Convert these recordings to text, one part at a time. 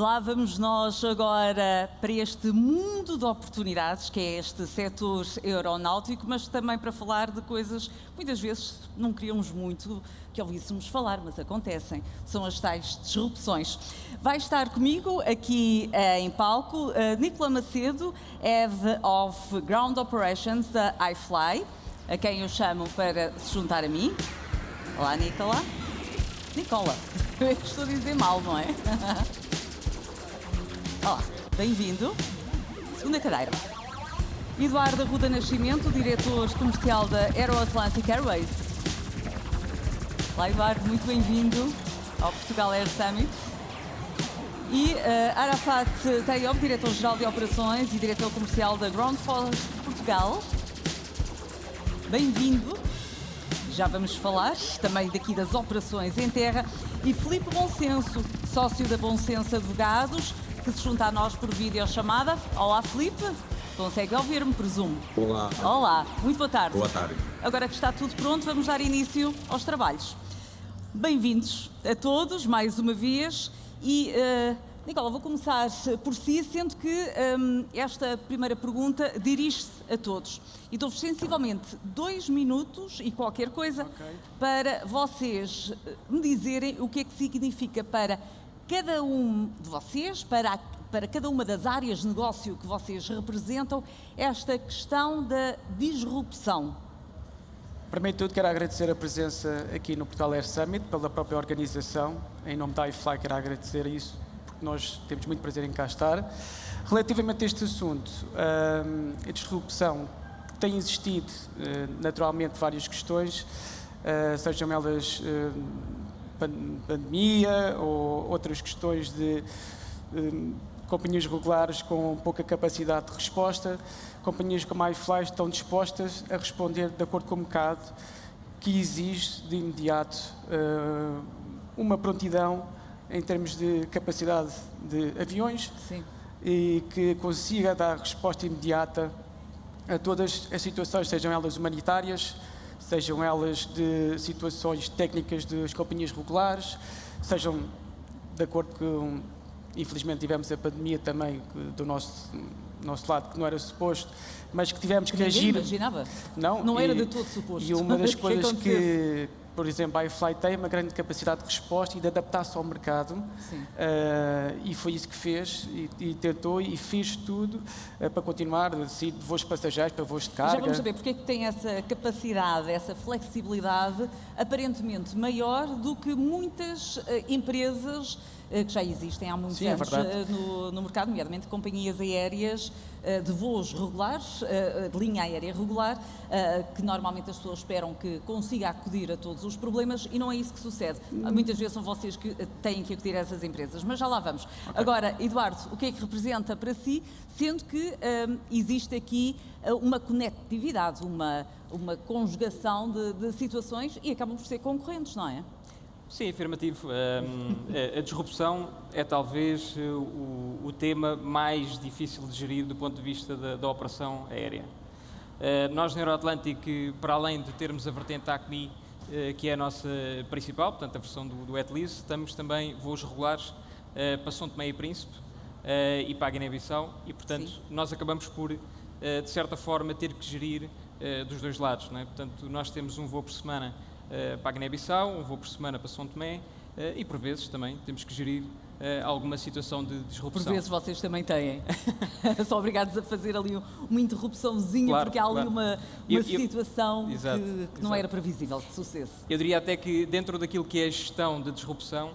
Lá vamos nós agora para este mundo de oportunidades, que é este setor aeronáutico, mas também para falar de coisas que muitas vezes não queríamos muito que ouvíssemos falar, mas acontecem. São as tais disrupções. Vai estar comigo aqui em palco Nicola Macedo, Head of Ground Operations da iFly, a quem eu chamo para se juntar a mim. Olá, Nicola. Nicola, eu estou a dizer mal, não é? Olá, bem-vindo. Segunda cadeira. Eduardo Arruda Nascimento, diretor comercial da Aero Atlantic Airways. Olá, Eduardo, muito bem-vindo ao Portugal Air Summit. E Arafat Tayob, diretor-geral de operações e diretor comercial da Ground Force Portugal. Bem-vindo. Já vamos falar também daqui das operações em terra. E Filipe Bonsenso, sócio da Bonsenso Advogados, que se junta a nós por videochamada. Olá, Filipe. Consegue ouvir-me, presumo? Olá. Olá, muito boa tarde. Boa tarde. Agora que está tudo pronto, vamos dar início aos trabalhos. Bem-vindos a todos, mais uma vez. E, Nicola, vou começar por si, sendo que esta primeira pergunta dirige-se a todos. E dou-vos sensivelmente 2 minutos e qualquer coisa para vocês me dizerem o que é que significa para cada um de vocês, para cada uma das áreas de negócio que vocês representam, esta questão da disrupção. Primeiro de tudo, quero agradecer a presença aqui no Portugal Air Summit, pela própria organização. Em nome da iFly, quero agradecer isso, porque nós temos muito prazer em cá estar. Relativamente a este assunto, a disrupção, tem existido naturalmente várias questões, sejam elas pandemia ou outras questões de companhias regulares com pouca capacidade de resposta. Companhias como a iFly estão dispostas a responder de acordo com o mercado, que exige de imediato uma prontidão em termos de capacidade de aviões. Sim. E que consiga dar resposta imediata a todas as situações, sejam elas humanitárias, sejam elas de situações técnicas das companhias regulares, sejam de acordo com, infelizmente tivemos a pandemia também do nosso lado, que não era suposto, mas que tivemos que agir. Imaginava? Não era de todo suposto. E uma das coisas que, por exemplo, a iFly tem uma grande capacidade de resposta e de adaptar-se ao mercado, e foi isso que fez, e tentou e fez tudo para continuar, de voos passageiros para voos de carga. Já vamos saber porque é que tem essa capacidade, essa flexibilidade aparentemente maior do que muitas empresas que já existem há muitos anos no mercado, nomeadamente companhias aéreas de voos regulares, de linha aérea regular, que normalmente as pessoas esperam que consiga acudir a todos os problemas, e não é isso que sucede. Muitas vezes são vocês que têm que acudir a essas empresas, mas já lá vamos. Agora, Eduardo, o que é que representa para si, sendo que existe aqui uma conectividade, uma conjugação de situações e acabam por ser concorrentes, não é? Sim, afirmativo. A disrupção é talvez o tema mais difícil de gerir do ponto de vista da operação aérea. Nós na Aero Atlantic, para além de termos a vertente ACMI, que é a nossa principal, portanto a versão do wet lease, temos também voos regulares para São Tomé e Príncipe e para a Guiné-Bissau, e portanto nós acabamos por, de certa forma, ter que gerir dos dois lados, não é? Portanto, nós temos um voo por semana para a Guiné-Bissau, um voo por semana para São Tomé, e por vezes também temos que gerir alguma situação de disrupção. Por vezes vocês também têm. São obrigados a fazer ali uma interrupçãozinha, porque há ali uma situação que não era previsível que sucedesse. Eu diria até que dentro daquilo que é a gestão de disrupção,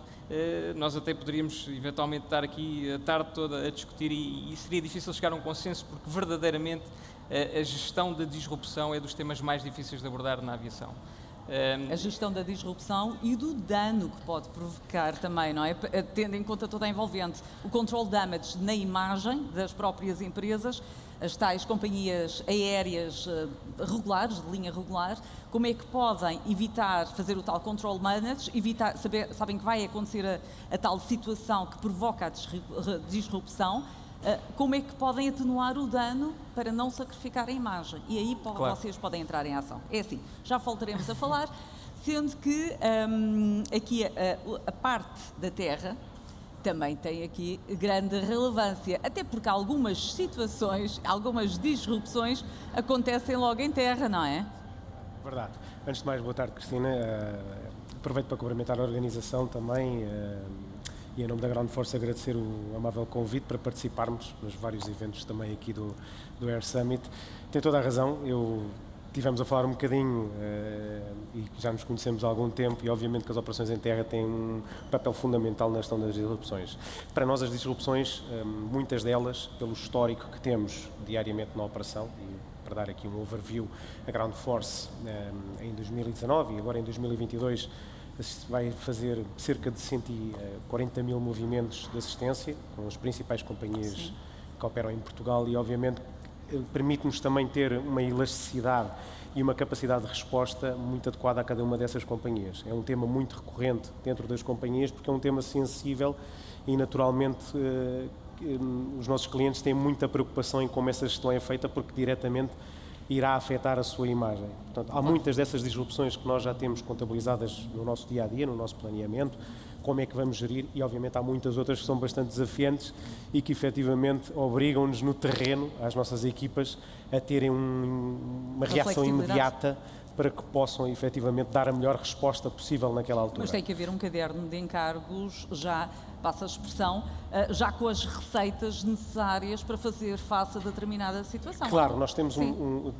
nós até poderíamos eventualmente estar aqui a tarde toda a discutir e seria difícil chegar a um consenso, porque verdadeiramente a gestão da disrupção é dos temas mais difíceis de abordar na aviação. A gestão da disrupção e do dano que pode provocar também, não é? Tendo em conta toda a envolvente. O control damage na imagem das próprias empresas, as tais companhias aéreas regulares, de linha regular, como é que podem evitar fazer o tal control manage, sabem que vai acontecer a tal situação que provoca a disrupção, como é que podem atenuar o dano para não sacrificar a imagem? E aí vocês podem entrar em ação. É assim, já voltaremos a falar, sendo que aqui a parte da terra também tem aqui grande relevância, até porque algumas situações, algumas disrupções acontecem logo em terra, não é? Verdade. Antes de mais, boa tarde, Cristina. Aproveito para cumprimentar a organização também e, em nome da Ground Force, agradecer o amável convite para participarmos nos vários eventos também aqui do Air Summit. Tem toda a razão. Tivemos a falar um bocadinho e já nos conhecemos há algum tempo e obviamente que as operações em terra têm um papel fundamental na gestão das disrupções. Para nós as disrupções, muitas delas, pelo histórico que temos diariamente na operação, e para dar aqui um overview, a Ground Force em 2019 e agora em 2022 vai fazer cerca de 140 mil movimentos de assistência com as principais companhias Sim. que operam em Portugal e obviamente permite-nos também ter uma elasticidade e uma capacidade de resposta muito adequada a cada uma dessas companhias. É um tema muito recorrente dentro das companhias porque é um tema sensível e naturalmente os nossos clientes têm muita preocupação em como essa gestão é feita porque diretamente irá afetar a sua imagem. Portanto, há muitas dessas disrupções que nós já temos contabilizadas no nosso dia-a-dia, no nosso planeamento, como é que vamos gerir e obviamente há muitas outras que são bastante desafiantes e que efetivamente obrigam-nos no terreno, às nossas equipas, a terem uma reação imediata para que possam efetivamente dar a melhor resposta possível naquela altura. Mas tem que haver um caderno de encargos já, passa a expressão, já com as receitas necessárias para fazer face a determinada situação. Claro, nós temos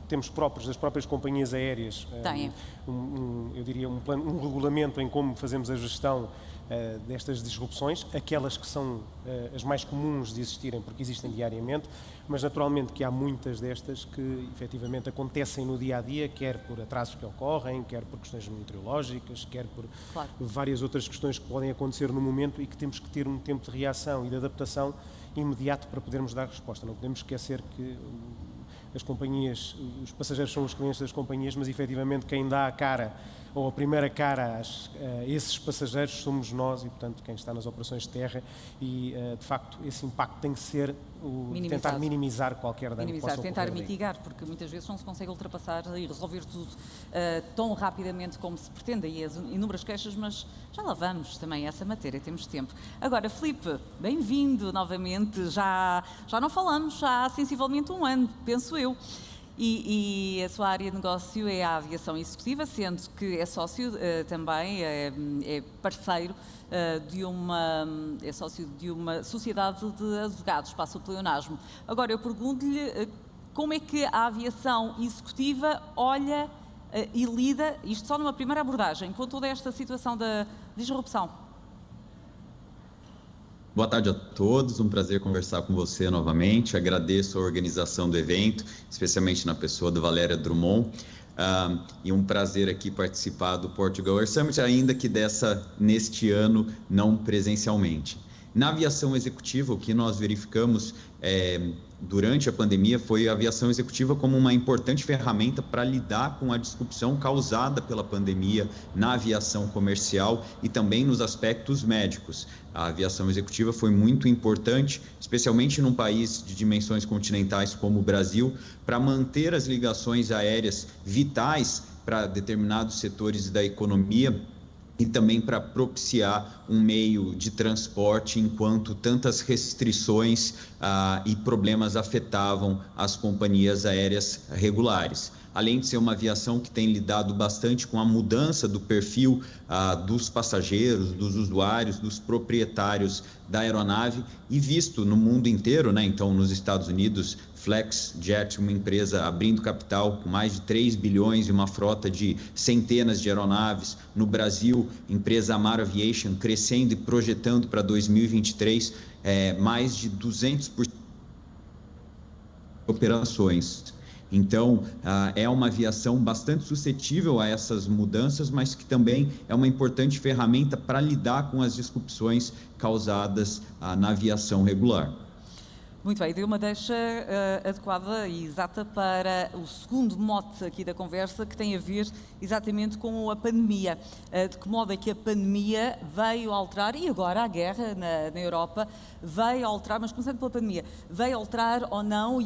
temos das próprias companhias aéreas, eu diria um regulamento em como fazemos a gestão destas disrupções, aquelas que são as mais comuns de existirem, porque existem diariamente, mas naturalmente que há muitas destas que efetivamente acontecem no dia-a-dia, quer por atrasos que ocorrem, quer por questões meteorológicas, quer por várias outras questões que podem acontecer no momento e que temos que ter um tempo de reação e de adaptação imediato para podermos dar resposta. Não podemos esquecer que as companhias, os passageiros são os clientes das companhias, mas efetivamente quem dá a cara ou a primeira cara a esses passageiros somos nós e, portanto, quem está nas operações de terra e, de facto, esse impacto tem que ser tentar minimizar qualquer dano que possa ocorrer. Tentar mitigar, porque muitas vezes não se consegue ultrapassar e resolver tudo tão rapidamente como se pretende, e as inúmeras queixas, mas já lá vamos também a essa matéria, temos tempo. Agora, Filipe, bem-vindo novamente, já não falamos, já há sensivelmente um ano, penso eu. E a sua área de negócio é a aviação executiva, sendo que é sócio também, é parceiro é sócio de uma sociedade de advogados, passa o pleonasmo. Agora, eu pergunto-lhe como é que a aviação executiva olha e lida, isto só numa primeira abordagem, com toda esta situação da disrupção. Boa tarde a todos, um prazer conversar com você novamente. Agradeço a organização do evento, especialmente na pessoa da Valéria Drummond, e um prazer aqui participar do Portugal Air Summit, ainda que neste ano não presencialmente. Na aviação executiva, o que nós verificamos durante a pandemia foi a aviação executiva como uma importante ferramenta para lidar com a disrupção causada pela pandemia na aviação comercial e também nos aspectos médicos. A aviação executiva foi muito importante, especialmente num país de dimensões continentais como o Brasil, para manter as ligações aéreas vitais para determinados setores da economia e também para propiciar um meio de transporte enquanto tantas restrições e problemas afetavam as companhias aéreas regulares. Além de ser uma aviação que tem lidado bastante com a mudança do perfil dos passageiros, dos usuários, dos proprietários da aeronave e visto no mundo inteiro, né? Então, nos Estados Unidos, FlexJet, uma empresa abrindo capital com mais de 3 bilhões e uma frota de centenas de aeronaves. No Brasil, empresa Amar Aviation crescendo e projetando para 2023 mais de 200% de operações. Então, é uma aviação bastante suscetível a essas mudanças, mas que também é uma importante ferramenta para lidar com as disrupções causadas na aviação regular. Muito bem, deu uma deixa adequada e exata para o segundo mote aqui da conversa, que tem a ver exatamente com a pandemia. De que modo é que a pandemia veio alterar, e agora a guerra na Europa veio alterar, mas começando pela pandemia, veio alterar ou não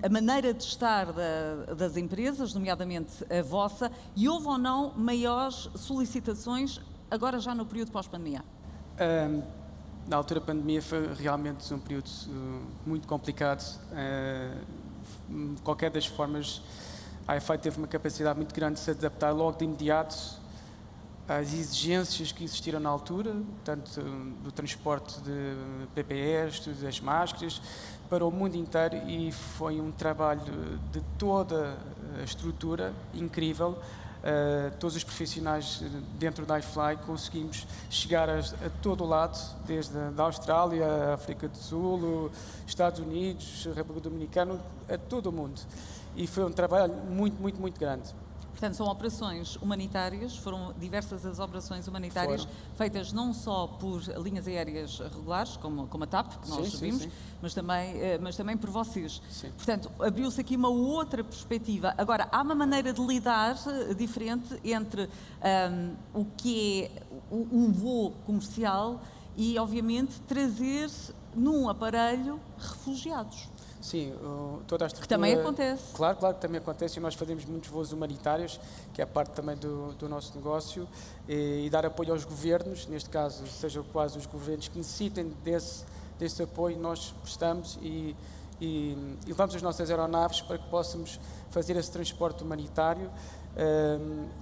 a maneira de estar das empresas, nomeadamente a vossa, e houve ou não maiores solicitações agora já no período pós-pandemia? Na altura da pandemia foi realmente um período muito complicado. De qualquer das formas, a iFly teve uma capacidade muito grande de se adaptar logo de imediato às exigências que existiram na altura, tanto do transporte de PPEs, das máscaras, para o mundo inteiro, e foi um trabalho de toda a estrutura incrível. Todos os profissionais dentro da iFly conseguimos chegar a todo o lado, desde a Austrália, a África do Sul, Estados Unidos, a República Dominicana, a todo o mundo. E foi um trabalho muito grande. Portanto, são operações humanitárias, foram diversas as operações humanitárias feitas não só por linhas aéreas regulares, como a TAP, que nós vimos, sim. Mas também por vocês. Sim. Portanto, abriu-se aqui uma outra perspectiva. Agora, há uma maneira de lidar diferente entre o que é um voo comercial e, obviamente, trazer num aparelho refugiados. Sim, toda a estrutura... Que também acontece. Claro que também acontece, e nós fazemos muitos voos humanitários, que é parte também do nosso negócio, e dar apoio aos governos, neste caso, sejam quase os governos que necessitem desse apoio, nós prestamos e levamos as nossas aeronaves para que possamos fazer esse transporte humanitário,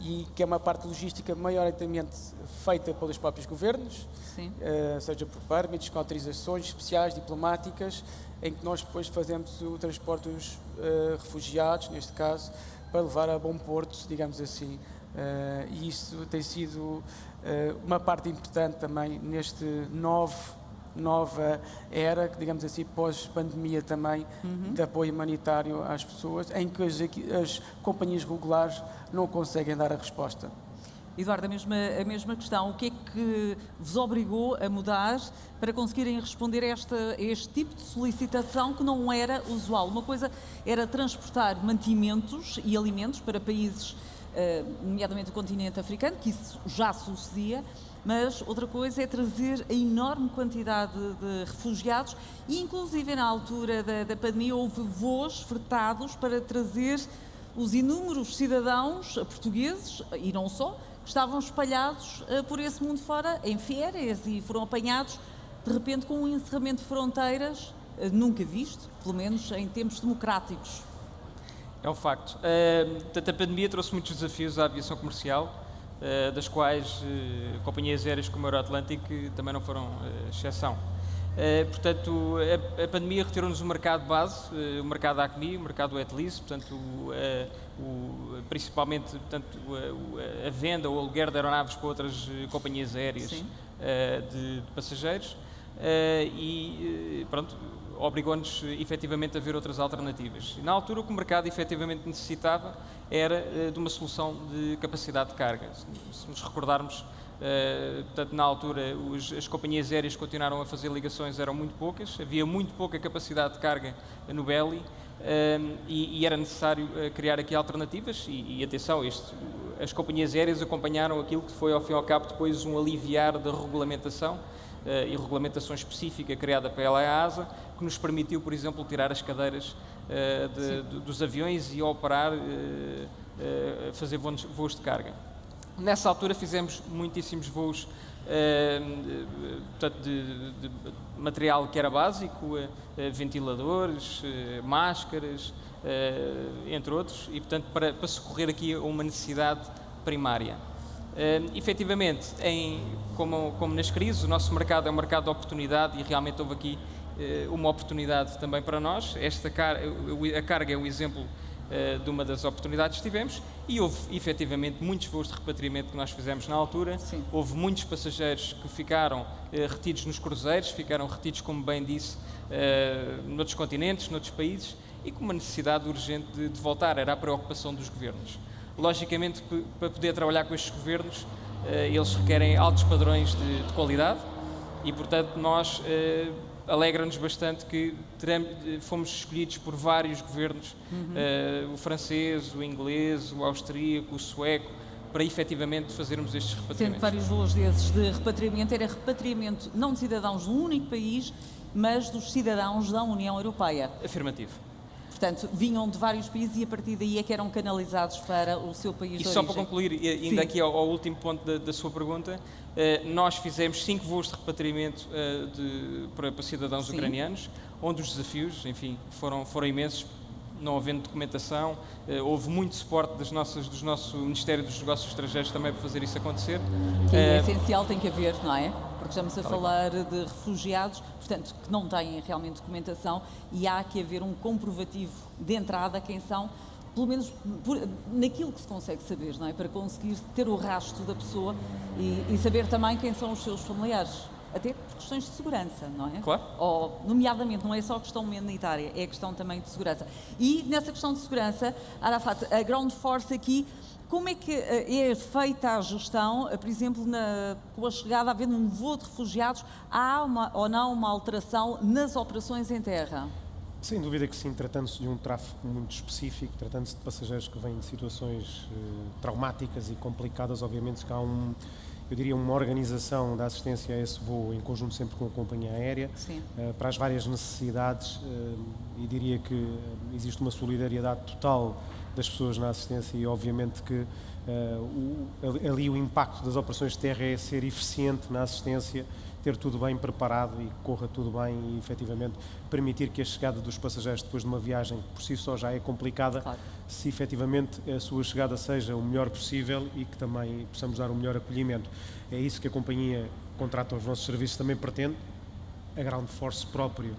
e que é uma parte logística maioritariamente feita pelos próprios governos, seja por permits, com autorizações especiais, diplomáticas, em que nós depois fazemos o transporte dos refugiados, neste caso, para levar a bom porto, digamos assim. E isso tem sido uma parte importante também neste nova era, digamos assim, pós-pandemia também, de apoio humanitário às pessoas, em que as companhias regulares não conseguem dar a resposta. Eduardo, a mesma questão. O que é que vos obrigou a mudar para conseguirem responder a este tipo de solicitação que não era usual? Uma coisa era transportar mantimentos e alimentos para países, nomeadamente do continente africano, que isso já sucedia, mas outra coisa é trazer a enorme quantidade de refugiados e, inclusive, na altura da pandemia, houve voos fretados para trazer os inúmeros cidadãos portugueses, e não só, que estavam espalhados por esse mundo fora, em férias, e foram apanhados, de repente, com um encerramento de fronteiras nunca visto, pelo menos em tempos democráticos. É um facto. A pandemia trouxe muitos desafios à aviação comercial, das quais companhias aéreas como a Euroatlantic também não foram exceção. Portanto, a pandemia retirou-nos o mercado base, o mercado ACMI, o mercado wet lease, portanto, principalmente a venda ou aluguer de aeronaves para outras companhias aéreas de passageiros, e pronto, obrigou-nos efetivamente a ver outras alternativas. Na altura, o que o mercado efetivamente necessitava era de uma solução de capacidade de carga. Se nos recordarmos, portanto, na altura, as companhias aéreas continuaram a fazer ligações, eram muito poucas, havia muito pouca capacidade de carga no belly, e era necessário criar aqui alternativas, e atenção, as companhias aéreas acompanharam aquilo que foi, ao fim e ao cabo, depois um aliviar da regulamentação, e regulamentação específica criada pela EASA, que nos permitiu, por exemplo, tirar as cadeiras dos aviões e operar, fazer voos de carga. Nessa altura fizemos muitíssimos voos portanto, de material que era básico, ventiladores, máscaras, entre outros, e portanto para socorrer aqui a uma necessidade primária. Efetivamente, como nas crises, o nosso mercado é um mercado de oportunidade, e realmente houve aqui uma oportunidade também para nós. A carga é o exemplo de uma das oportunidades que tivemos, e houve efetivamente muitos voos de repatriamento que nós fizemos na altura. Sim. Houve muitos passageiros que ficaram retidos nos cruzeiros, ficaram retidos, como bem disse, noutros continentes, noutros países, e com uma necessidade urgente de voltar. Era a preocupação dos governos. Logicamente, para poder trabalhar com estes governos, eles requerem altos padrões de qualidade, e portanto nós alegra-nos bastante que fomos escolhidos por vários governos, o francês, o inglês, o austríaco, o sueco, para efetivamente fazermos estes repatriamentos. Sendo vários voos desses de repatriamento, era repatriamento não de cidadãos de um único país, mas dos cidadãos da União Europeia. Afirmativo. portanto, vinham de vários países e a partir daí é que eram canalizados para o seu país de origem. E só para concluir, ainda aqui ao último ponto da sua pergunta, nós fizemos 5 voos de repatriamento para cidadãos ucranianos, onde os desafios, enfim, foram imensos. Não havendo documentação, houve muito suporte do nosso Ministério dos Negócios Estrangeiros também para fazer isso acontecer. Que é essencial, tem que haver, não é? Porque estamos a falar de refugiados, portanto, que não têm realmente documentação e há que haver um comprovativo de entrada, quem são, pelo menos naquilo que se consegue saber, não é? Para conseguir ter o rastro da pessoa e saber também quem são os seus familiares. Até por questões de segurança, não é? Claro. Nomeadamente, não é só questão humanitária, é questão também de segurança. E nessa questão de segurança, Arafat, a Ground Force aqui, como é que é feita a gestão, por exemplo, com a chegada, havendo um voo de refugiados, há ou não uma alteração nas operações em terra? Sem dúvida que sim, tratando-se de um tráfego muito específico, tratando-se de passageiros que vêm de situações traumáticas e complicadas, obviamente que há uma organização da assistência a esse voo em conjunto sempre com a companhia aérea, para as várias necessidades, e diria que existe uma solidariedade total das pessoas na assistência e obviamente que ali o impacto das operações de terra é ser eficiente na assistência, ter tudo bem preparado e corra tudo bem e efetivamente permitir que a chegada dos passageiros depois de uma viagem que por si só já é complicada, se efetivamente a sua chegada seja o melhor possível e que também possamos dar o melhor acolhimento. É isso que a companhia contrata os nossos serviços também pretende, a Ground Force próprio,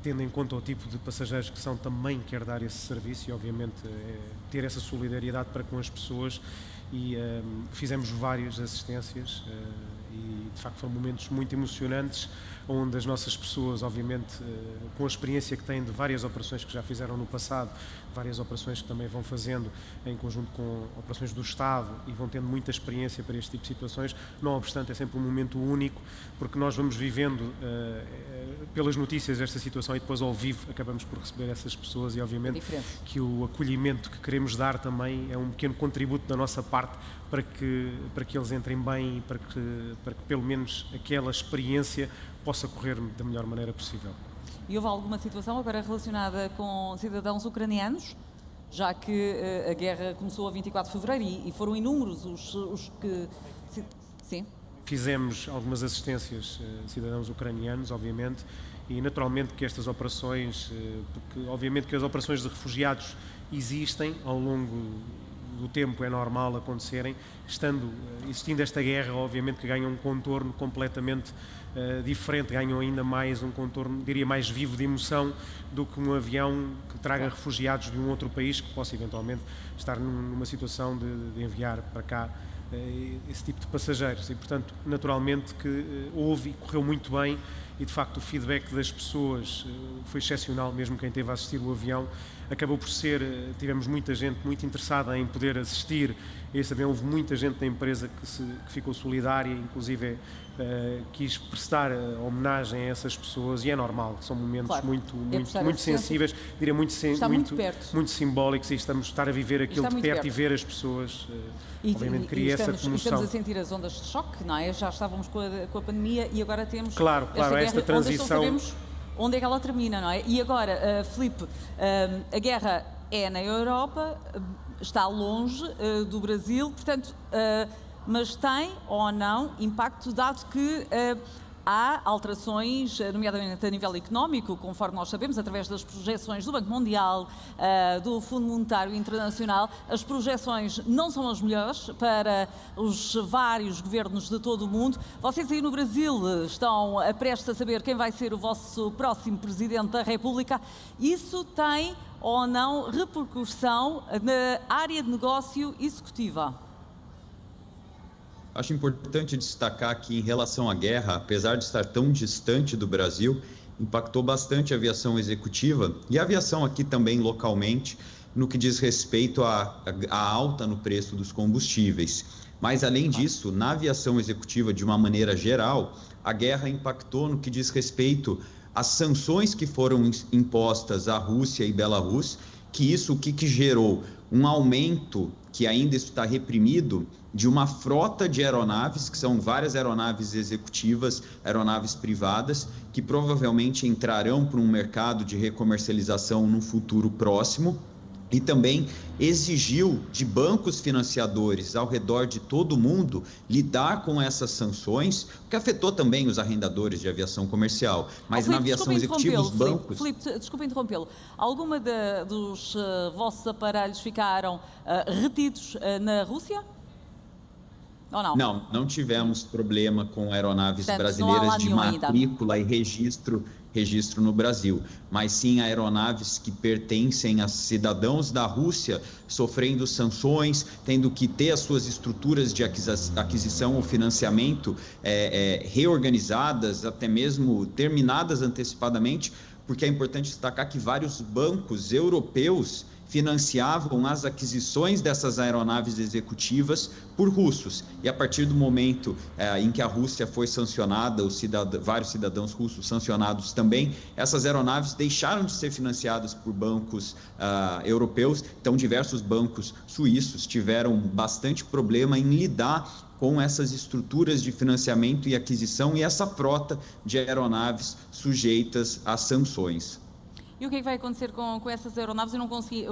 tendo em conta o tipo de passageiros que são, também quer dar esse serviço e obviamente ter essa solidariedade para com as pessoas e fizemos várias assistências e de facto foram momentos muito emocionantes onde as nossas pessoas, obviamente, com a experiência que têm de várias operações que já fizeram no passado, várias operações que também vão fazendo em conjunto com operações do Estado e vão tendo muita experiência para este tipo de situações, não obstante é sempre um momento único, porque nós vamos vivendo pelas notícias esta situação e depois ao vivo acabamos por receber essas pessoas e obviamente que o acolhimento que queremos dar também é um pequeno contributo da nossa parte para que eles entrem bem e para que pelo menos aquela experiência possa correr da melhor maneira possível. E houve alguma situação agora relacionada com cidadãos ucranianos, já que a guerra começou a 24 de fevereiro e foram inúmeros os que... Sim? Fizemos algumas assistências a cidadãos ucranianos, obviamente, e naturalmente que estas operações, porque obviamente que as operações de refugiados existem ao longo do tempo, é normal acontecerem, existindo esta guerra, obviamente que ganham um contorno completamente diferente, ganham ainda mais um contorno, diria, mais vivo de emoção do que um avião que traga refugiados de um outro país que possa eventualmente estar numa situação de enviar para cá esse tipo de passageiros e, portanto, naturalmente que houve e correu muito bem e, de facto, o feedback das pessoas foi excepcional, mesmo quem esteve a assistir o avião. Acabou por tivemos muita gente muito interessada em poder assistir a esse avião, houve muita gente da empresa que ficou solidária, inclusive quis prestar homenagem a essas pessoas e é normal, são momentos muito sensíveis, diria muito simbólicos e estar a viver aquilo de perto e ver as pessoas, obviamente cria essa comoção. Estamos a sentir as ondas de choque, não é? Já estávamos com a pandemia e agora temos esta transição. Onde sabemos onde é que ela termina, não é? E agora, Filipe, a guerra é na Europa, está longe do Brasil, portanto... mas tem ou não impacto, dado que há alterações, nomeadamente a nível económico, conforme nós sabemos, através das projeções do Banco Mundial, do Fundo Monetário Internacional, as projeções não são as melhores para os vários governos de todo o mundo. Vocês aí no Brasil estão prestes a saber quem vai ser o vosso próximo Presidente da República. Isso tem ou não repercussão na área de negócio executiva? Acho importante destacar que, em relação à guerra, apesar de estar tão distante do Brasil, impactou bastante a aviação executiva e a aviação aqui também localmente, no que diz respeito à alta no preço dos combustíveis. Mas, além disso, na aviação executiva, de uma maneira geral, a guerra impactou no que diz respeito às sanções que foram impostas à Rússia e Belarus que isso o que gerou? Um aumento que ainda está reprimido de uma frota de aeronaves, que são várias aeronaves executivas, aeronaves privadas, que provavelmente entrarão para um mercado de recomercialização no futuro próximo, e também exigiu de bancos financiadores ao redor de todo o mundo lidar com essas sanções, que afetou também os arrendadores de aviação comercial. Mas na aviação executiva, os bancos... Filipe, desculpa interrompê-lo. Alguma dos vossos aparelhos ficaram retidos na Rússia? Ou não? Não tivemos problema com aeronaves brasileiras de matrícula e registro no Brasil, mas sim aeronaves que pertencem a cidadãos da Rússia sofrendo sanções, tendo que ter as suas estruturas de aquisição ou financiamento reorganizadas, até mesmo terminadas antecipadamente, porque é importante destacar que vários bancos europeus financiavam as aquisições dessas aeronaves executivas por russos. E a partir do momento em que a Rússia foi sancionada, vários cidadãos russos sancionados também, essas aeronaves deixaram de ser financiadas por bancos europeus. Então, diversos bancos suíços tiveram bastante problema em lidar com essas estruturas de financiamento e aquisição e essa frota de aeronaves sujeitas a sanções. E o que é que vai acontecer com essas aeronaves? Eu não consegui,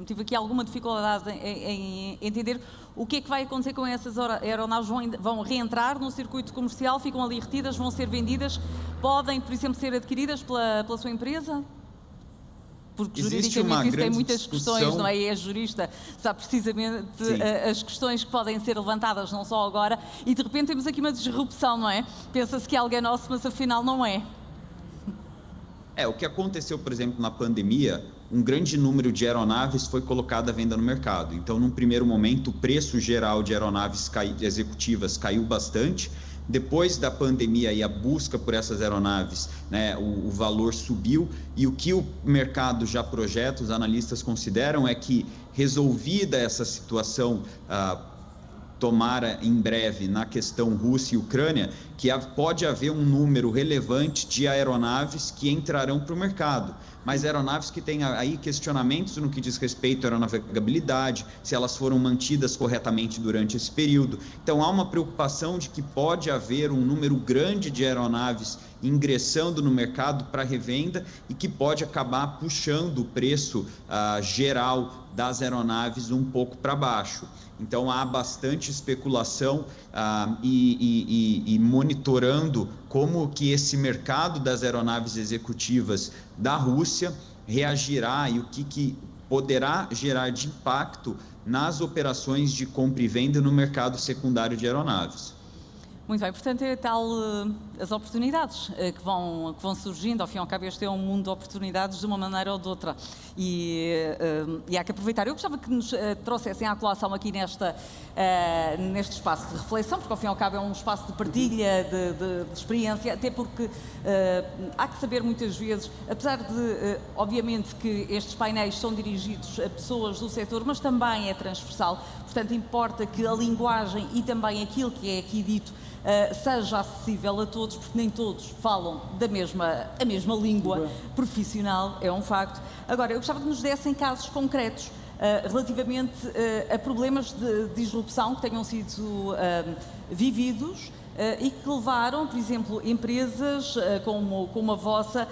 tive aqui alguma dificuldade em entender o que é que vai acontecer com essas aeronaves. Vão reentrar no circuito comercial, ficam ali retidas, vão ser vendidas, podem, por exemplo, ser adquiridas pela sua empresa? Porque juridicamente isso tem muitas questões, não é? E é jurista, sabe precisamente as questões que podem ser levantadas, não só agora, e de repente temos aqui uma disrupção, não é? Pensa-se que é algo nosso, mas afinal não é. O que aconteceu, por exemplo, na pandemia, um grande número de aeronaves foi colocado à venda no mercado. Então, num primeiro momento, o preço geral de aeronaves executivas caiu bastante. Depois da pandemia e a busca por essas aeronaves, né, o valor subiu. E o que o mercado já projeta, os analistas consideram, é que, resolvida essa situação, tomara em breve na questão Rússia e Ucrânia, que pode haver um número relevante de aeronaves que entrarão para o mercado, mas aeronaves que têm aí questionamentos no que diz respeito à aeronavegabilidade, se elas foram mantidas corretamente durante esse período. Então há uma preocupação de que pode haver um número grande de aeronaves ingressando no mercado para revenda e que pode acabar puxando o preço geral das aeronaves um pouco para baixo. Então há bastante especulação e monitorando como que esse mercado das aeronaves executivas da Rússia reagirá e o que poderá gerar de impacto nas operações de compra e venda no mercado secundário de aeronaves. Muito bem, portanto é tal as oportunidades que vão surgindo. Ao fim e ao cabo, este é um mundo de oportunidades de uma maneira ou de outra e há que aproveitar. Eu gostava que nos trouxessem à colação aqui neste espaço de reflexão, porque ao fim e ao cabo é um espaço de partilha, de experiência, até porque há que saber muitas vezes, apesar de obviamente que estes painéis são dirigidos a pessoas do setor, mas também é transversal, portanto importa que a linguagem e também aquilo que é aqui dito seja acessível a todos, porque nem todos falam a mesma língua profissional, é um facto. Agora, eu gostava que nos dessem casos concretos relativamente a problemas de disrupção que tenham sido vividos e que levaram, por exemplo, empresas como a vossa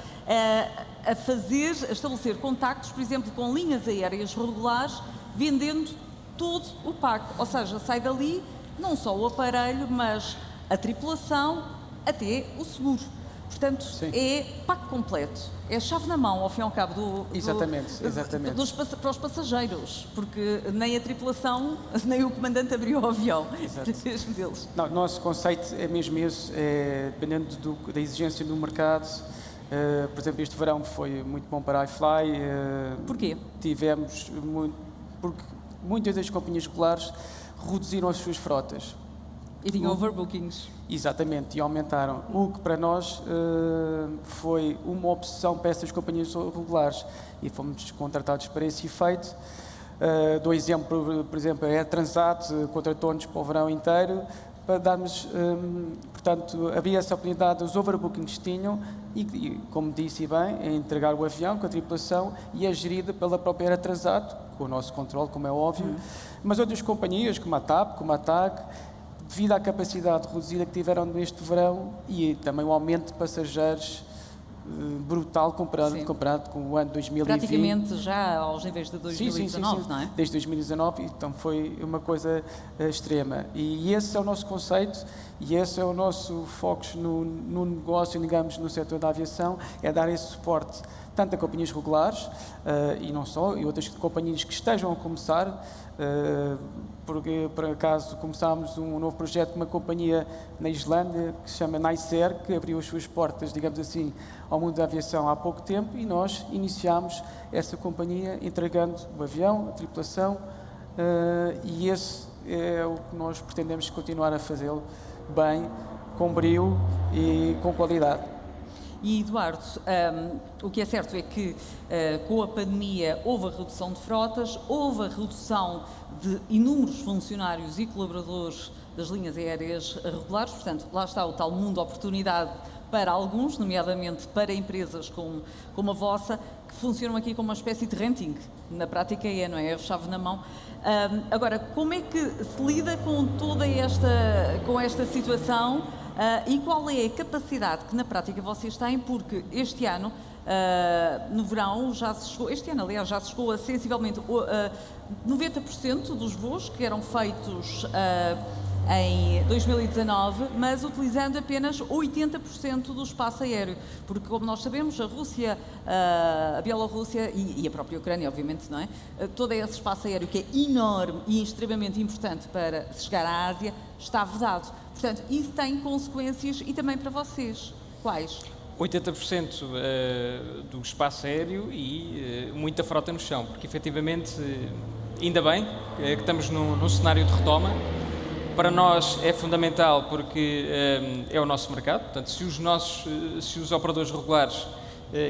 a estabelecer contactos, por exemplo, com linhas aéreas regulares, vendendo todo o pack, ou seja, sai dali não só o aparelho, mas a tripulação, até o seguro. Portanto, é pack completo. É a chave na mão, ao fim e ao cabo, exatamente. Para os passageiros, porque nem a tripulação, nem o comandante abriu o avião. Mesmo deles. Não, o nosso conceito é mesmo esse, dependendo da exigência do mercado. Por exemplo, este verão foi muito bom para a iFly. Porquê? Porque muitas das companhias escolares reduziram as suas frotas. E tinham overbookings. Exatamente, e aumentaram. O que para nós foi uma opção para essas companhias regulares e fomos contratados para esse efeito. Dou exemplo, por exemplo, a Air Transat contratou-nos para o verão inteiro para darmos, portanto, havia essa oportunidade dos overbookings que tinham e, como disse bem, é entregar o avião com a tripulação e é gerida pela própria Air Transat, com o nosso controle, como é óbvio, mas outras companhias, como a TAP, como a TAG, devido à capacidade reduzida que tiveram neste verão e também o aumento de passageiros brutal comparado com o ano 2020. Praticamente já aos níveis de 2019, sim. não é? Desde 2019, então foi uma coisa extrema. E esse é o nosso conceito e esse é o nosso foco no negócio, digamos, no setor da aviação, é dar esse suporte tanto a companhias regulares e não só, e outras companhias que estejam a começar, porque por acaso começámos um novo projeto com uma companhia na Islândia que se chama Niceair, que abriu as suas portas, digamos assim, ao mundo da aviação há pouco tempo e nós iniciámos essa companhia entregando o avião, a tripulação e esse é o que nós pretendemos continuar a fazê-lo bem, com brio e com qualidade. E Eduardo, o que é certo é que com a pandemia houve a redução de frotas, houve a redução de inúmeros funcionários e colaboradores das linhas aéreas regulares, portanto, lá está o tal mundo de oportunidade para alguns, nomeadamente para empresas como a vossa, que funcionam aqui como uma espécie de renting. Na prática não é a chave na mão. Agora, como é que se lida com toda esta situação e qual é a capacidade que na prática vocês têm? Porque este ano, no verão, já se chegou a sensivelmente 90% dos voos que eram feitos em 2019, mas utilizando apenas 80% do espaço aéreo, porque como nós sabemos, a Rússia, a Bielorrússia e a própria Ucrânia, obviamente, não é? Todo esse espaço aéreo que é enorme e extremamente importante para se chegar à Ásia, está vedado. Portanto, isso tem consequências e também para vocês. Quais? 80% do espaço aéreo e muita frota no chão, porque efetivamente, ainda bem que estamos num cenário de retoma. Para nós é fundamental porque é o nosso mercado, portanto, se os operadores regulares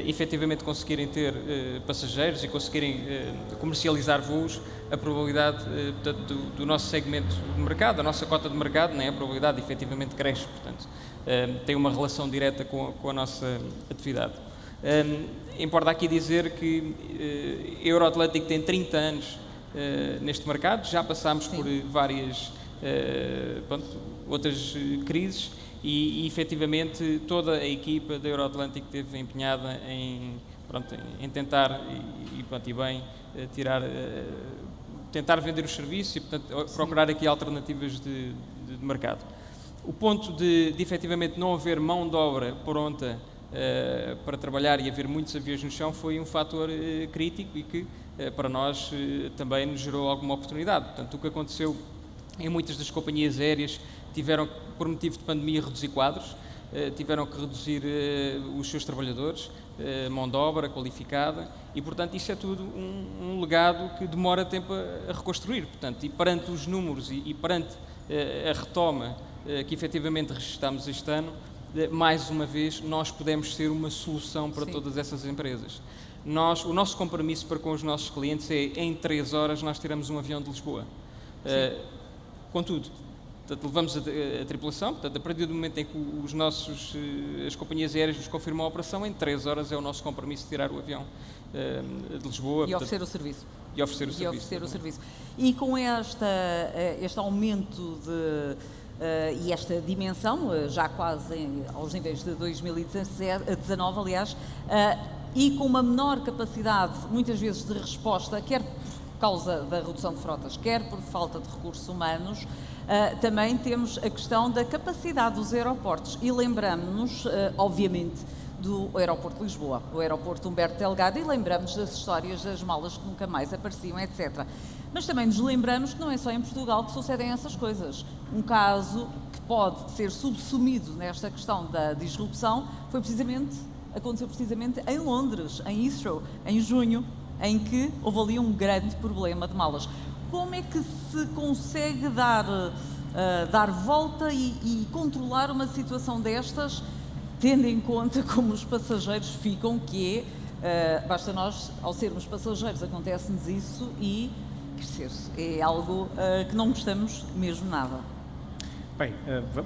efetivamente conseguirem ter passageiros e conseguirem comercializar voos, a probabilidade do nosso segmento de mercado, a nossa cota de mercado, a probabilidade efetivamente cresce, portanto, tem uma relação direta com a nossa atividade. Importa aqui dizer que a Euroatlântico tem 30 anos neste mercado, já passámos por várias outras crises e efetivamente toda a equipa da Euroatlântico esteve empenhada em tentar tentar vender os serviços e portanto, procurar aqui alternativas de mercado. O ponto de efetivamente não haver mão de obra pronta para trabalhar e haver muitos aviões no chão foi um fator crítico e que para nós também nos gerou alguma oportunidade. Portanto, o que aconteceu em muitas das companhias aéreas tiveram, por motivo de pandemia, reduzir quadros, tiveram que reduzir os seus trabalhadores, mão de obra qualificada e, portanto, isso é tudo um legado que demora tempo a reconstruir. Portanto, e perante os números e perante a retoma que efetivamente registámos este ano, mais uma vez, nós podemos ser uma solução para todas essas empresas. O nosso compromisso para com os nossos clientes é, em 3 horas, nós tiramos um avião de Lisboa. Contudo, portanto, levamos a tripulação, portanto, a partir do momento em que as companhias aéreas nos confirmam a operação, em 3 horas é o nosso compromisso de tirar o avião de Lisboa. E oferecer o serviço. E oferecer o serviço. E com este aumento e esta dimensão, já quase aos níveis de 2019, aliás, e com uma menor capacidade, muitas vezes, de resposta, quer causa da redução de frotas, quer por falta de recursos humanos, também temos a questão da capacidade dos aeroportos e lembramos-nos, obviamente, do aeroporto de Lisboa, do aeroporto Humberto Delgado e lembramos das histórias das malas que nunca mais apareciam, etc. Mas também nos lembramos que não é só em Portugal que sucedem essas coisas. Um caso que pode ser subsumido nesta questão da disrupção aconteceu precisamente em Londres, em Heathrow, em junho, em que houve ali um grande problema de malas. Como é que se consegue dar volta e controlar uma situação destas, tendo em conta como os passageiros ficam, que basta nós, ao sermos passageiros, acontece-nos isso e crescer. É algo que não gostamos mesmo nada. Bem,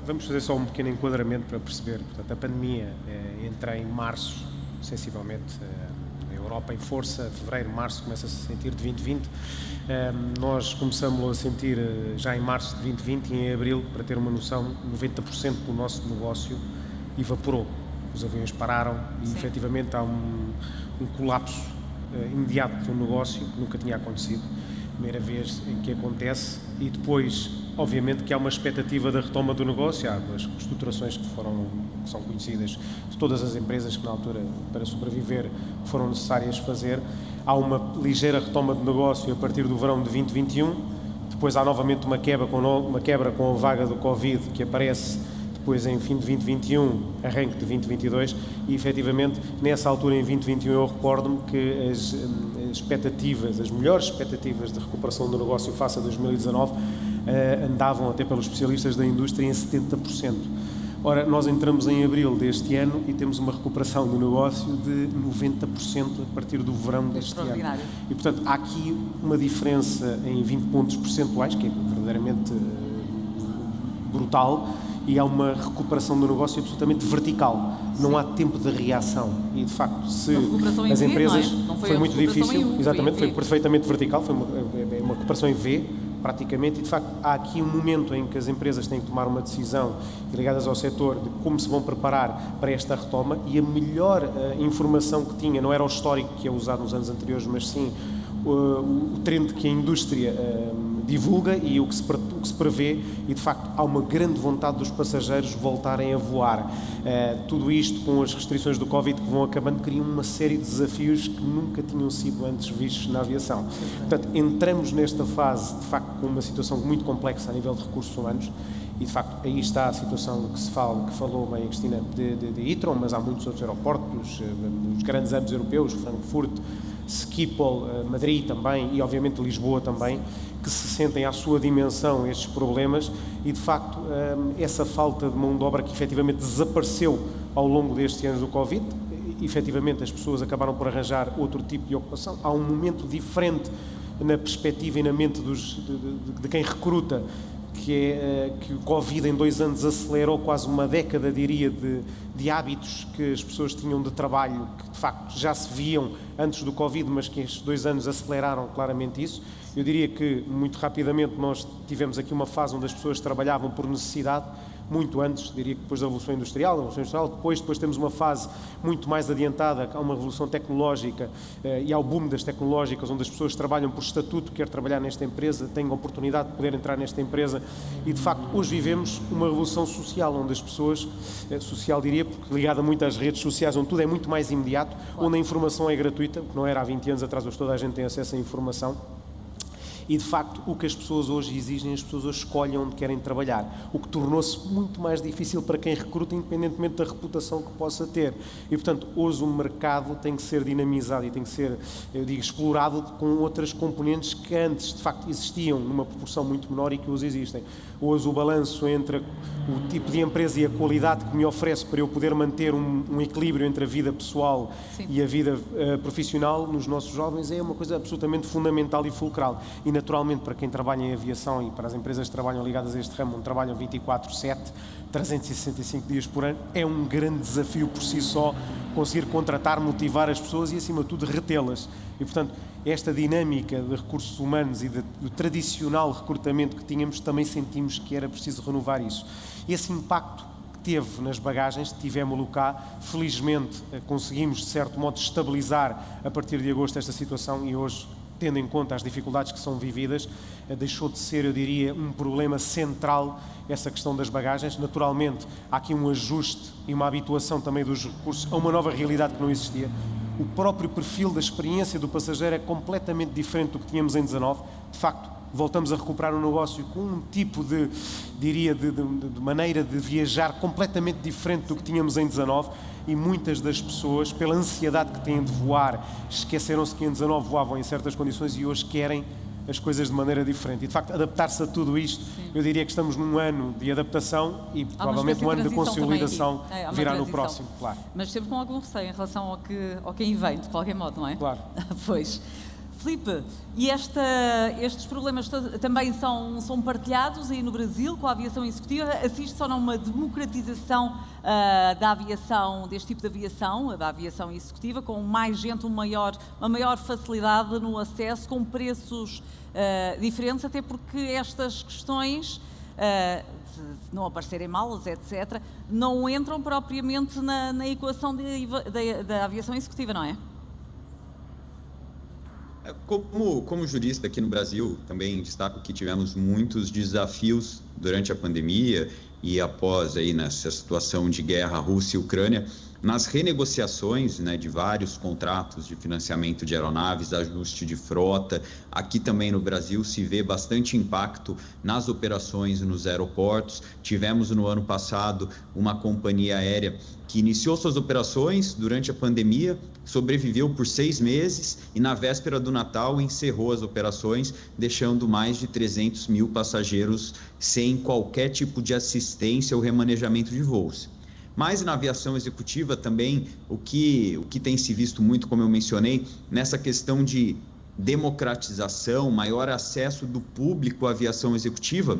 vamos fazer só um pequeno enquadramento para perceber. Portanto, a pandemia entra em março, sensivelmente, na Europa em força, fevereiro, março, começa-se a sentir de 2020. Nós começamos a sentir já em março de 2020 e em abril, para ter uma noção, 90% do nosso negócio evaporou. Os aviões pararam e, efetivamente, há um colapso imediato do negócio que nunca tinha acontecido. Primeira vez em que acontece, e depois, obviamente, que há uma expectativa da retoma do negócio. Há as reestruturações que são conhecidas de todas as empresas que, na altura, para sobreviver, foram necessárias fazer. Há uma ligeira retoma de negócio a partir do verão de 2021. Depois há novamente uma quebra com a vaga do Covid que aparece depois em fim de 2021, arranque de 2022, e efetivamente nessa altura em 2021 eu recordo-me que as expectativas, as melhores expectativas de recuperação do negócio face a 2019 andavam até pelos especialistas da indústria em 70%. Ora, nós entramos em abril deste ano e temos uma recuperação do negócio de 90% a partir do verão deste ano. E, portanto, há aqui uma diferença em 20 pontos percentuais, que é verdadeiramente brutal, e há uma recuperação do negócio absolutamente vertical. Não há tempo de reação. E, de facto, se as empresas... Não foi muito difícil, exatamente, foi perfeitamente vertical, foi uma recuperação em V, praticamente, e de facto há aqui um momento em que as empresas têm que tomar uma decisão ligadas ao setor de como se vão preparar para esta retoma, e a melhor informação que tinha não era o histórico que é usado nos anos anteriores, mas sim o trend que a indústria divulga e o que se prevê, e de facto há uma grande vontade dos passageiros voltarem a voar. Tudo isto com as restrições do Covid que vão acabando, criam uma série de desafios que nunca tinham sido antes vistos na aviação. Portanto, entramos nesta fase, de facto, com uma situação muito complexa a nível de recursos humanos, e de facto aí está a situação que falou bem a Cristina de Heathrow, mas há muitos outros aeroportos, os grandes hubs europeus, Frankfurt, Schiphol, Madrid também, e obviamente Lisboa também, que se sentem à sua dimensão estes problemas, e de facto essa falta de mão de obra que efetivamente desapareceu ao longo destes anos do Covid, efetivamente as pessoas acabaram por arranjar outro tipo de ocupação. Há um momento diferente na perspectiva e na mente de quem recruta, que o Covid em 2 anos acelerou quase uma década, diria, de hábitos que as pessoas tinham de trabalho, que de facto já se viam antes do Covid, mas que estes 2 anos aceleraram claramente isso. Eu diria que, muito rapidamente, nós tivemos aqui uma fase onde as pessoas trabalhavam por necessidade, muito antes, diria que depois da Revolução Industrial, depois temos uma fase muito mais adiantada, há uma revolução tecnológica e há o boom das tecnológicas, onde as pessoas trabalham por estatuto, quer trabalhar nesta empresa, têm a oportunidade de poder entrar nesta empresa, e de facto hoje vivemos uma revolução social, onde as pessoas, social diria, porque ligada muito às redes sociais, onde tudo é muito mais imediato, onde a informação é gratuita, o que não era há 20 anos atrás, hoje toda a gente tem acesso à informação. E, de facto, o que as pessoas hoje exigem, as pessoas hoje escolhem onde querem trabalhar, o que tornou-se muito mais difícil para quem recruta, independentemente da reputação que possa ter. E, portanto, hoje o mercado tem que ser dinamizado e tem que ser, eu digo, explorado com outras componentes que antes, de facto, existiam numa proporção muito menor e que hoje existem. Hoje o balanço entre o tipo de empresa e a qualidade que me oferece para eu poder manter um equilíbrio entre a vida pessoal e a vida profissional nos nossos jovens é uma coisa absolutamente fundamental e fulcral. E, naturalmente, para quem trabalha em aviação e para as empresas que trabalham ligadas a este ramo, onde trabalham 24/7, 365 dias por ano, é um grande desafio por si só conseguir contratar, motivar as pessoas e, acima de tudo, retê-las. E, portanto, esta dinâmica de recursos humanos e do tradicional recrutamento que tínhamos, também sentimos que era preciso renovar isso. Esse impacto que teve nas bagagens, tivemos-lo cá, felizmente conseguimos, de certo modo, estabilizar a partir de agosto esta situação, e hoje, tendo em conta as dificuldades que são vividas, deixou de ser, eu diria, um problema central essa questão das bagagens. Naturalmente, há aqui um ajuste e uma habituação também dos recursos a uma nova realidade que não existia. O próprio perfil da experiência do passageiro é completamente diferente do que tínhamos em 19. De facto, voltamos a recuperar um negócio com um tipo de maneira de viajar completamente diferente do que tínhamos em 19, e muitas das pessoas, pela ansiedade que têm de voar, esqueceram-se que em 19 voavam em certas condições e hoje querem as coisas de maneira diferente. E, de facto, adaptar-se a tudo isto, eu diria que estamos num ano de adaptação e provavelmente um ano de consolidação virá no próximo, claro. Mas sempre com algum receio em relação ao que aí vem, de qualquer modo, não é? Claro. Pois. Filipe, e estes problemas também são partilhados aí no Brasil com a aviação executiva? Assiste-se ou não uma democratização da aviação, deste tipo de aviação, da aviação executiva, com mais gente, uma maior facilidade no acesso, com preços diferentes, até porque estas questões, se não aparecerem malas, etc., não entram propriamente na equação da aviação executiva, não é? Como jurista aqui no Brasil, também destaco que tivemos muitos desafios durante a pandemia e após aí nessa situação de guerra Rússia e Ucrânia, nas renegociações, né, de vários contratos de financiamento de aeronaves, ajuste de frota. Aqui também no Brasil se vê bastante impacto nas operações nos aeroportos. Tivemos no ano passado uma companhia aérea que iniciou suas operações durante a pandemia, sobreviveu por 6 meses e na véspera do Natal encerrou as operações, deixando mais de 300 mil passageiros sem qualquer tipo de assistência ou remanejamento de voos. Mas na aviação executiva também, o que tem se visto muito, como eu mencionei, nessa questão de democratização, maior acesso do público à aviação executiva,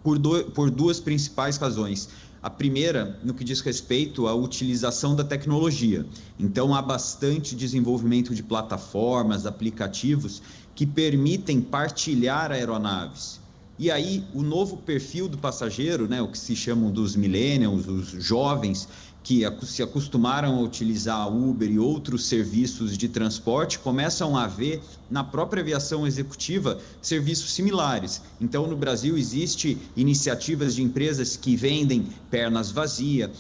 por duas principais razões. A primeira, no que diz respeito à utilização da tecnologia. Então, há bastante desenvolvimento de plataformas, aplicativos que permitem partilhar aeronaves. E aí, o novo perfil do passageiro, né, o que se chamam dos millennials, os jovens, que se acostumaram a utilizar a Uber e outros serviços de transporte, começam a ver na própria aviação executiva serviços similares. Então, no Brasil, existem iniciativas de empresas que vendem pernas vazias,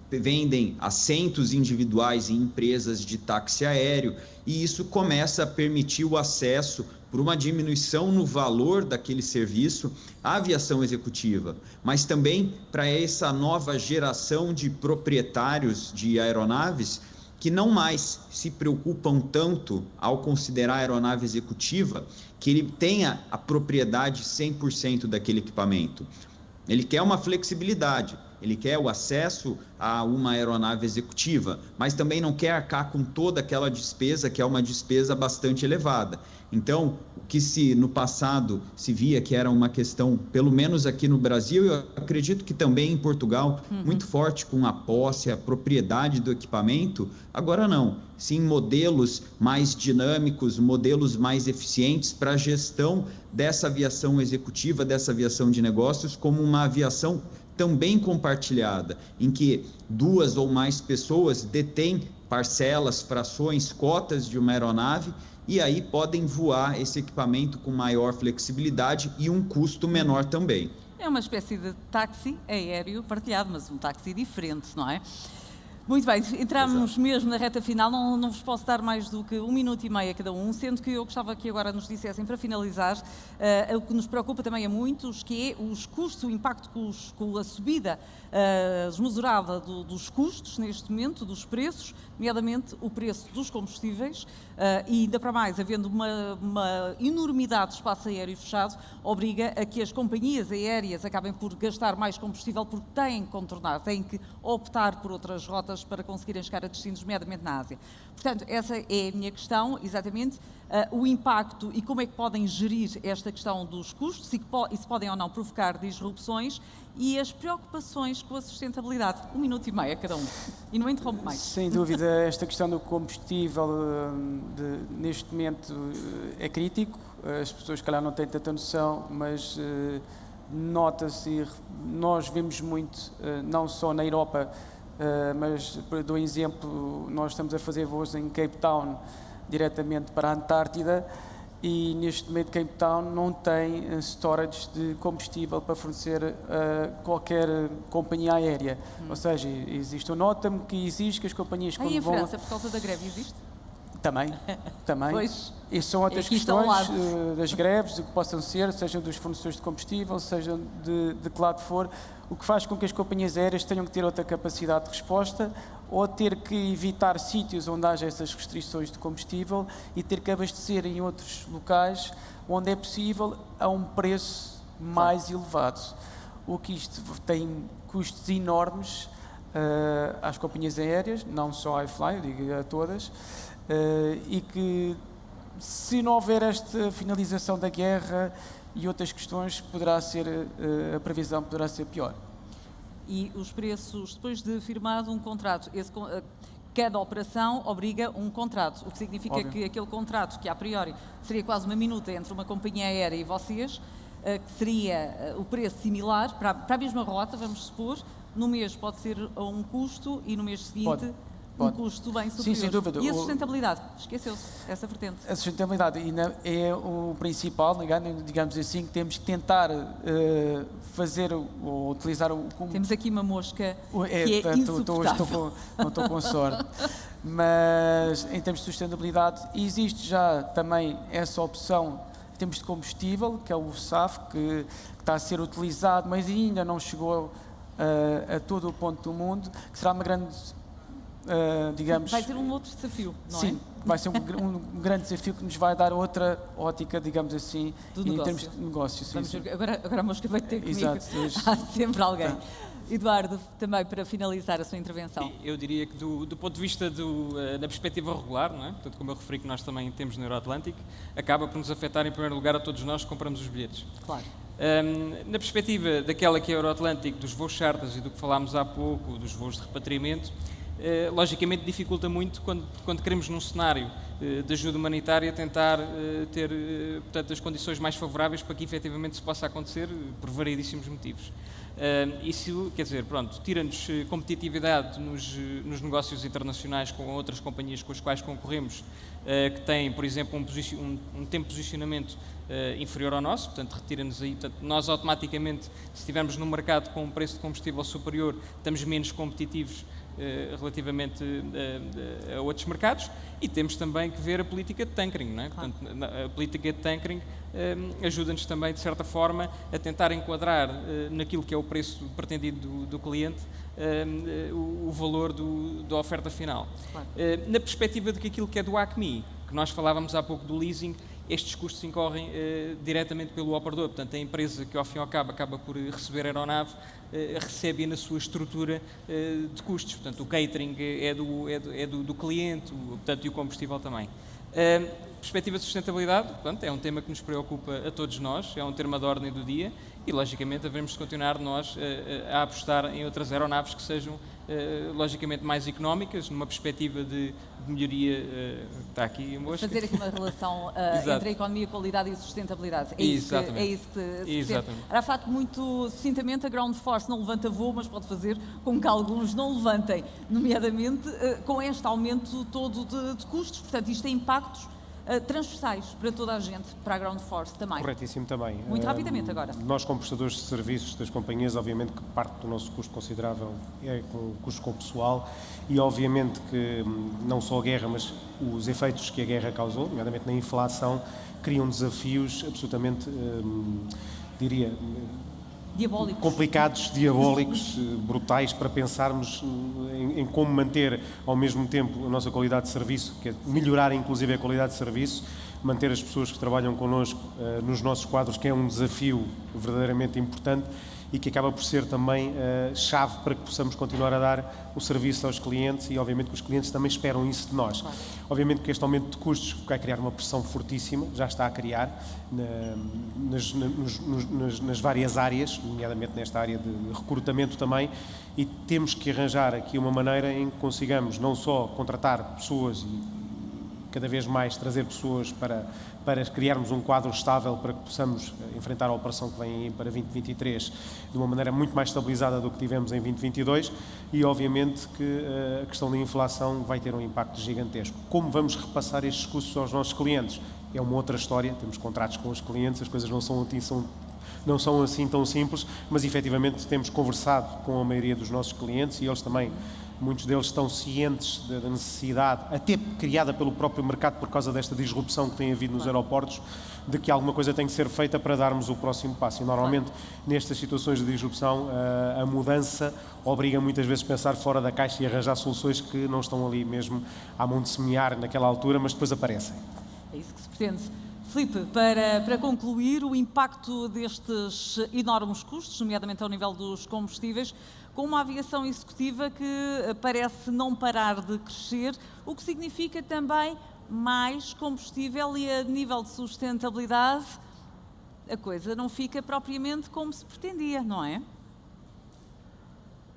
vendem assentos individuais em empresas de táxi aéreo, e isso começa a permitir o acesso por uma diminuição no valor daquele serviço à aviação executiva, mas também para essa nova geração de proprietários de aeronaves que não mais se preocupam tanto ao considerar a aeronave executiva que ele tenha a propriedade 100% daquele equipamento. Ele quer uma flexibilidade, ele quer o acesso a uma aeronave executiva, mas também não quer arcar com toda aquela despesa, que é uma despesa bastante elevada. Então, o que no passado se via que era uma questão, pelo menos aqui no Brasil, eu acredito que também em Portugal, muito forte com a posse, a propriedade do equipamento, agora não. Sim, modelos mais dinâmicos, modelos mais eficientes para a gestão dessa aviação executiva, dessa aviação de negócios, como uma aviação também compartilhada, em que 2 ou mais pessoas detêm parcelas, frações, cotas de uma aeronave e aí podem voar esse equipamento com maior flexibilidade e um custo menor também. É uma espécie de táxi aéreo partilhado, mas um táxi diferente, não é? Muito bem, entramos mesmo na reta final, não vos posso dar mais do que 1 minuto e meio a cada um, sendo que eu gostava que agora nos dissessem, para finalizar, o que nos preocupa também a muitos, que é os custos, o impacto com a subida desmesurada dos custos neste momento, dos preços, nomeadamente o preço dos combustíveis, e ainda para mais, havendo uma enormidade de espaço aéreo fechado, obriga a que as companhias aéreas acabem por gastar mais combustível porque têm que contornar, têm que optar por outras rotas para conseguirem chegar a destinos, nomeadamente na Ásia. Portanto, essa é a minha questão, exatamente, o impacto e como é que podem gerir esta questão dos custos e se podem ou não provocar disrupções e as preocupações com a sustentabilidade. 1 minuto e meio a cada um. E não interrompo mais. Sem dúvida, esta questão do combustível neste momento é crítico. As pessoas, se calhar, não têm tanta noção, mas nota-se, nós vemos muito, não só na Europa, mas dou um exemplo, nós estamos a fazer voos em Cape Town diretamente para a Antártida e neste momento Cape Town não tem storage de combustível para fornecer a qualquer companhia aérea. Ou seja, existe um NOTAM que exige que as companhias quando em vão... França, por causa da greve, existe? Também. Pois, e são outras questões das greves, o que possam ser, sejam dos fornecedores de combustível, sejam de que lado for, o que faz com que as companhias aéreas tenham que ter outra capacidade de resposta ou ter que evitar sítios onde haja essas restrições de combustível e ter que abastecer em outros locais onde é possível a um preço mais elevado. O que isto tem custos enormes às companhias aéreas, não só a iFly, eu digo a todas, e que Se não houver esta finalização da guerra e outras questões, poderá ser, a previsão poderá ser pior. E os preços, depois de firmado um contrato, cada operação obriga um contrato, o que significa Óbvio. que aquele contrato, que a priori seria quase uma minuta entre uma companhia aérea e vocês, que seria o preço similar para a mesma rota, vamos supor, no mês pode ser a um custo e no mês seguinte um custo bem superior. Sim, sem dúvida. E a sustentabilidade? Esqueceu-se essa vertente. A sustentabilidade é o principal, digamos assim, que temos que tentar fazer ou utilizar o... Temos aqui uma mosca que é insuportável. Não estou com sorte. Mas em termos de sustentabilidade, existe já também essa opção em termos de combustível, que é o SAF, que está a ser utilizado, mas ainda não chegou a todo o ponto do mundo, que será uma grande... digamos... Vai ser um outro desafio, não é? Sim, vai ser um grande desafio que nos vai dar outra ótica, digamos assim, em termos de negócio. Sim. Agora a mosca vai ter comigo. Exato. Há sempre alguém. Eduardo, também para finalizar a sua intervenção. Eu diria que do ponto de vista da perspectiva regular, não é? Portanto, como eu referi que nós também temos no Euroatlântico, acaba por nos afetar em primeiro lugar a todos nós que compramos os bilhetes. Claro. Na perspectiva daquela que é Euroatlântico, dos voos charters e do que falámos há pouco, dos voos de repatriamento, logicamente dificulta muito quando queremos num cenário de ajuda humanitária tentar ter portanto, as condições mais favoráveis para que efetivamente se possa acontecer por variedíssimos motivos. Isso, quer dizer, pronto, tira-nos competitividade nos negócios internacionais com outras companhias com as quais concorremos, que têm, por exemplo, um tempo de posicionamento inferior ao nosso, portanto, retira-nos aí. Portanto, nós automaticamente, se estivermos num mercado com um preço de combustível superior, estamos menos competitivos relativamente a outros mercados, e temos também que ver a política de tankering, não é? Portanto, a política de tankering ajuda-nos também, de certa forma, a tentar enquadrar naquilo que é o preço pretendido do cliente o valor da oferta final. Claro. Na perspectiva de que aquilo que é do ACMI, que nós falávamos há pouco do leasing, estes custos incorrem diretamente pelo operador. Portanto, a empresa que ao fim e ao cabo acaba por receber a aeronave recebe na sua estrutura de custos. Portanto, o catering é do cliente, portanto, e o combustível também. Perspectiva de sustentabilidade, portanto, é um tema que nos preocupa a todos nós, é um tema de ordem do dia e, logicamente, devemos continuar nós a apostar em outras aeronaves que sejam, logicamente, mais económicas, numa perspectiva de melhoria, está aqui a mosca. Fazer aqui uma relação entre a economia, qualidade e sustentabilidade. É isso que se Exatamente. Arafat, muito sucintamente, a Ground Force não levanta voo, mas pode fazer com que alguns não levantem, nomeadamente com este aumento todo de custos. Portanto, isto tem impactos transversais para toda a gente, para a Ground Force também. Corretíssimo também. Muito rapidamente agora. Nós, como prestadores de serviços das companhias, obviamente que parte do nosso custo considerável é com o custo com o pessoal e obviamente que não só a guerra, mas os efeitos que a guerra causou, nomeadamente na inflação, criam desafios absolutamente, diria... Diabólicos. Complicados, diabólicos, brutais, para pensarmos em como manter ao mesmo tempo a nossa qualidade de serviço, que é melhorar inclusive a qualidade de serviço, manter as pessoas que trabalham connosco nos nossos quadros, que é um desafio verdadeiramente importante e que acaba por ser também chave para que possamos continuar a dar o serviço aos clientes e obviamente que os clientes também esperam isso de nós. Claro. Obviamente que este aumento de custos vai criar uma pressão fortíssima, já está a criar nas várias áreas, nomeadamente nesta área de recrutamento também, e temos que arranjar aqui uma maneira em que consigamos não só contratar pessoas e cada vez mais trazer pessoas para criarmos um quadro estável para que possamos enfrentar a operação que vem aí para 2023 de uma maneira muito mais estabilizada do que tivemos em 2022 e obviamente que a questão da inflação vai ter um impacto gigantesco. Como vamos repassar estes custos aos nossos clientes? É uma outra história, temos contratos com os clientes, as coisas não são assim tão simples, mas efetivamente temos conversado com a maioria dos nossos clientes e eles também, muitos deles estão cientes da necessidade, até criada pelo próprio mercado por causa desta disrupção que tem havido nos aeroportos, de que alguma coisa tem que ser feita para darmos o próximo passo. E normalmente, nestas situações de disrupção, a mudança obriga muitas vezes a pensar fora da caixa e arranjar soluções que não estão ali mesmo à mão de semear naquela altura, mas depois aparecem. É isso que se pretende. Filipe, para concluir, o impacto destes enormes custos, nomeadamente ao nível dos combustíveis, com uma aviação executiva que parece não parar de crescer, o que significa também mais combustível e a nível de sustentabilidade a coisa não fica propriamente como se pretendia, não é?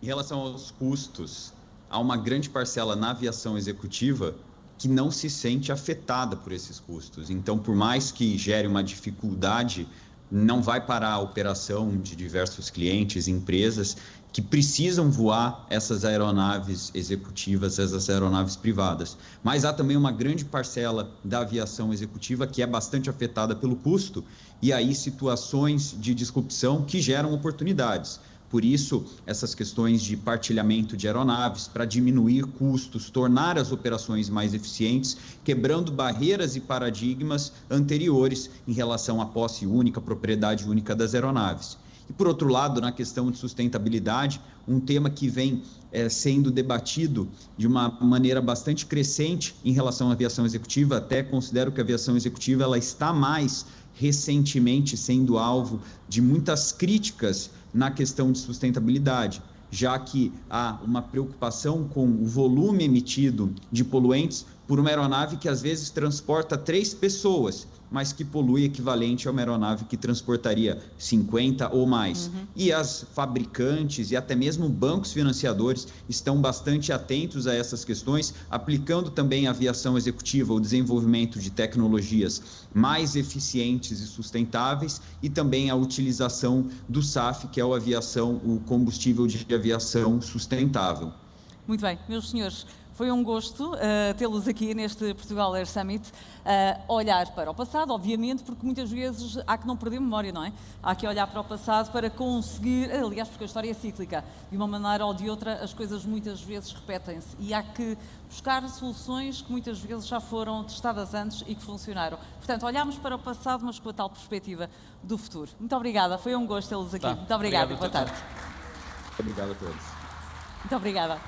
Em relação aos custos, há uma grande parcela na aviação executiva que não se sente afetada por esses custos. Então, por mais que gere uma dificuldade, não vai parar a operação de diversos clientes, empresas que precisam voar essas aeronaves executivas, essas aeronaves privadas. Mas há também uma grande parcela da aviação executiva que é bastante afetada pelo custo, e aí situações de disrupção que geram oportunidades. Por isso, essas questões de partilhamento de aeronaves para diminuir custos, tornar as operações mais eficientes, quebrando barreiras e paradigmas anteriores em relação à posse única, propriedade única das aeronaves. E, por outro lado, na questão de sustentabilidade, um tema que vem sendo debatido de uma maneira bastante crescente em relação à aviação executiva. Até considero que a aviação executiva ela está mais recentemente sendo alvo de muitas críticas na questão de sustentabilidade, já que há uma preocupação com o volume emitido de poluentes por uma aeronave que às vezes transporta 3 pessoas, mas que polui equivalente a uma aeronave que transportaria 50 ou mais. E as fabricantes e até mesmo bancos financiadores estão bastante atentos a essas questões, aplicando também a aviação executiva, o desenvolvimento de tecnologias mais eficientes e sustentáveis, e também a utilização do SAF, que é o combustível de aviação sustentável. Muito bem, meus senhores, foi um gosto tê-los aqui neste Portugal Air Summit, olhar para o passado, obviamente, porque muitas vezes há que não perder memória, não é? Há que olhar para o passado para conseguir, aliás, porque a história é cíclica, de uma maneira ou de outra as coisas muitas vezes repetem-se e há que buscar soluções que muitas vezes já foram testadas antes e que funcionaram. Portanto, olhamos para o passado, mas com a tal perspectiva do futuro. Muito obrigada, foi um gosto tê-los aqui. Muito obrigada, boa tarde. Obrigado a todos. Muito obrigada.